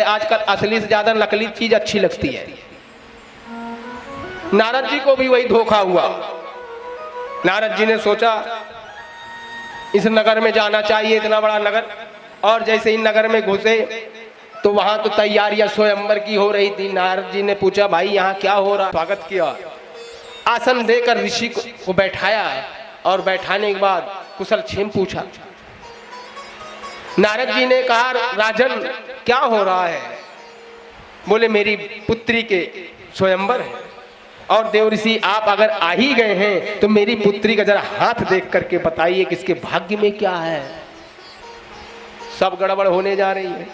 आजकल असली से ज्यादा नकली चीज अच्छी लगती है। नारद जी को भी वही धोखा हुआ। नारद जी ने सोचा इस नगर में जाना चाहिए, इतना बड़ा नगर, और जैसे ही नगर में घुसे तो वहां तो तैयारियां स्वयंवर की हो रही थी। नारद जी ने पूछा भाई यहाँ क्या हो रहा? स्वागत किया, आसन देकर ऋषि को बैठाया और बैठाने के बाद कुशल क्षेम पूछा। नारद जी ने कहा राजन क्या हो रहा है? बोले मेरी पुत्री के स्वयंवर है और देवऋषि आप अगर आ ही गए हैं तो मेरी पुत्री का जरा हाथ देख करके बताइए कि इसके भाग्य में क्या है। सब गड़बड़ होने जा रही है।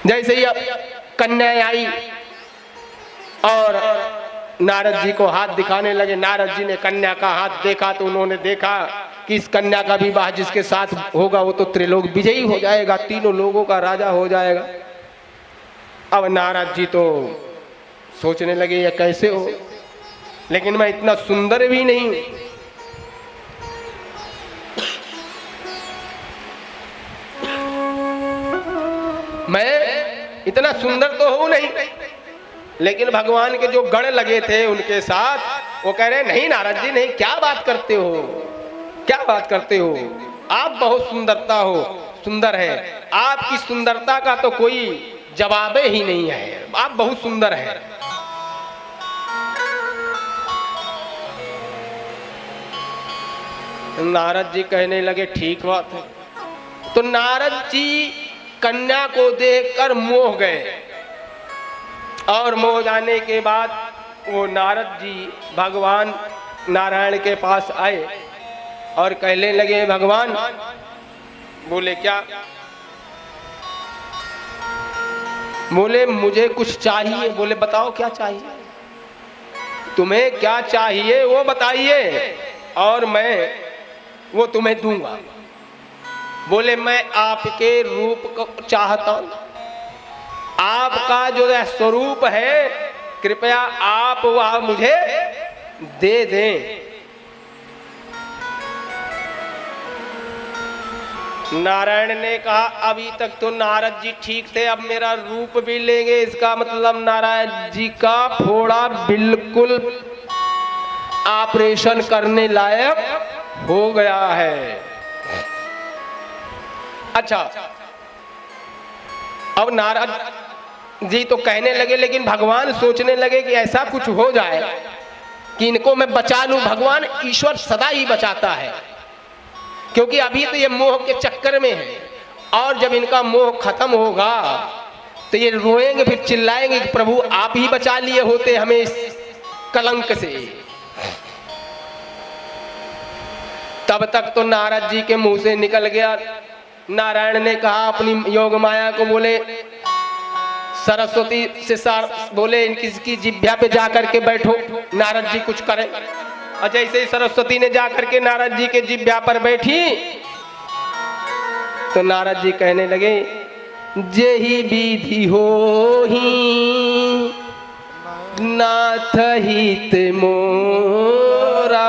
जैसे ही अब कन्या आई और नारद जी को हाथ दिखाने लगे। नारद जी ने कन्या का हाथ देखा तो उन्होंने देखा कि इस कन्या का विवाह जिसके साथ होगा वो तो त्रिलोक विजयी हो जाएगा, तीनों लोगों का राजा हो जाएगा। अब नारद जी तो सोचने लगे ये कैसे हो, लेकिन मैं इतना सुंदर भी नहीं हूं। मैं इतना सुंदर तो हूं नहीं, लेकिन भगवान के जो गण लगे थे उनके साथ वो कह रहे नहीं नारद जी नहीं, क्या बात करते हो, क्या बात करते हो, आप बहुत सुंदर है, आपकी सुंदरता का तो कोई जवाब ही नहीं है, आप बहुत सुंदर हैं। नारद जी कहने लगे ठीक बात है। तो नारद जी कन्या को देखकर मोह गए और मोह जाने के बाद वो नारद जी भगवान नारायण के पास आए और कहने लगे भगवान। बोले क्या? बोले मुझे कुछ चाहिए। बोले बताओ क्या चाहिए, तुम्हें क्या चाहिए वो बताइए और मैं वो तुम्हें दूंगा। बोले मैं आपके रूप को चाहता हूं, आपका जो स्वरूप है कृपया आप वह मुझे दे दें। नारायण ने कहा अभी तक तो नारद जी ठीक थे, अब मेरा रूप भी लेंगे, इसका मतलब नारायण जी का फोड़ा बिल्कुल ऑपरेशन करने लायक हो गया है। अच्छा, अब नारद जी तो कहने लगे, लेकिन भगवान सोचने लगे कि ऐसा कुछ हो जाए कि इनको मैं बचा लूं। भगवान ईश्वर सदा ही बचाता है, क्योंकि अभी तो ये मोह के चक्कर में है, और जब इनका मोह खत्म होगा तो ये रोएंगे, फिर चिल्लाएंगे कि प्रभु आप ही बचा लिए होते हमें इस कलंक से। तब तक तो नारद जी के मुंह से निकल गया। नारायण ने कहा अपनी योग माया को, बोले सरस्वती से बोले इनकी जिह्वा पे जाकर के बैठो, नारद जी कुछ करें। और जैसे ही सरस्वती ने जाकर के नारद जी के जिह्वा पर बैठी तो नारद जी कहने लगे जेहि विधि होहि नाथ हित मोरा,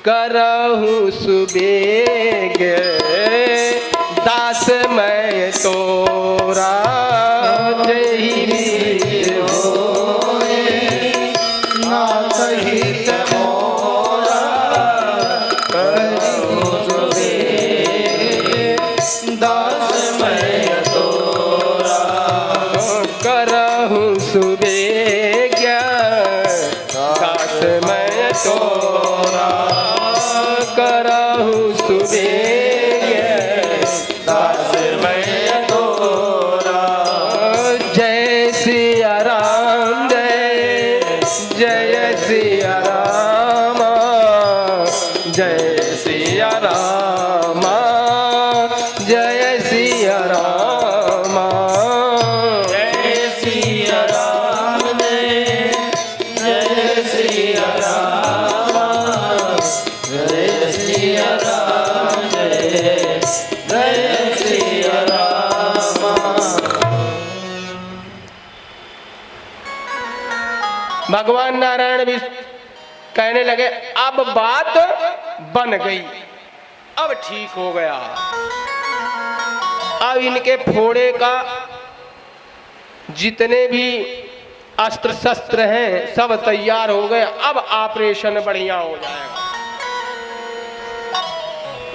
करहु सुबेग दास मैं तोरा। जेहि विधि होहि नाथ हित मोरा, करहु सुबेग दास मैं तोरा। करहु सुबेग दास मैं तोरा, करहु सुबेग दास मैं तोरा। जय सिया राम, जय सिया राम, जय सिया राम, जय सिया राम, जय सिया राम, जय सिया राम, जय सिया राम, जय सिया राम। भगवान नारायण भी कहने लगे अब बात बन गई, अब ठीक हो गया। अब इनके फोड़े का जितने भी अस्त्र शस्त्र हैं सब तैयार हो गए। अब ऑपरेशन बढ़िया हो जाएगा।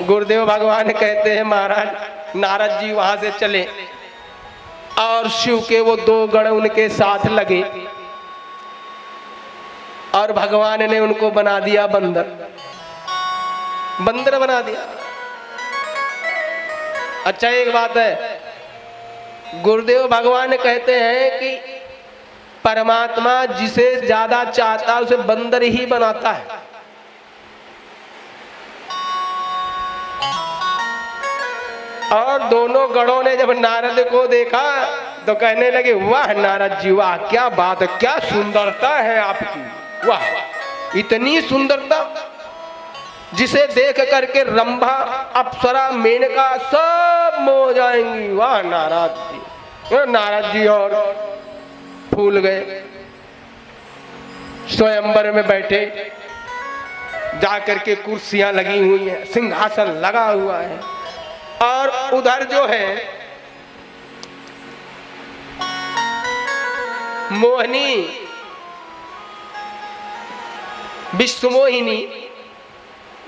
गुरुदेव भगवान कहते हैं महाराज नारद जी वहां से चले और शिव के वो 2 गण उनके साथ लगे और भगवान ने उनको बना दिया बंदर, बंदर बना दिया। अच्छा एक बात है, गुरुदेव भगवान कहते हैं कि परमात्मा जिसे ज्यादा चाहता है उसे बंदर ही बनाता है। और दोनों गणों ने जब नारद को देखा तो कहने लगे वाह नारद जी वाह, क्या बात है, क्या सुंदरता है आपकी, वाह इतनी सुंदरता जिसे देख करके रंभा अप्सरा मेनका सब मोह जाएंगी। वाह नारद जी। नारद जी और फूल गए, स्वयंवर में बैठे, जाकर के कुर्सियां लगी हुई हैं, सिंहासन लगा हुआ है और उधर जो है मोहिनी विश्वमोहिनी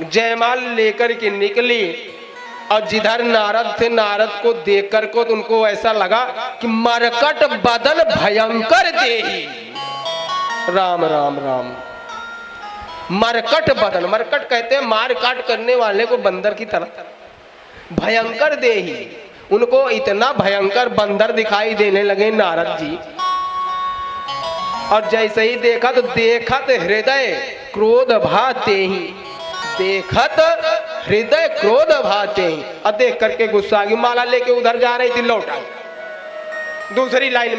जयमाल लेकर के निकली और जिधर नारद थे नारद को देखकर को तो उनको ऐसा लगा कि मरकट बदल भयंकर देही। राम राम राम। मरकट बदन, मरकट कहते हैं मार काट करने वाले को बंदर की तरह। भयंकर देही, उनको इतना भयंकर बंदर दिखाई देने लगे नारद जी। और जैसे ही देखा तो देखत हृदय क्रोध भाते ही, देखत हृदय क्रोध भाते ही। और देख करके गुस्सा आ गई, माला लेके उधर जा रही थी, लौट आई दूसरी लाइन में।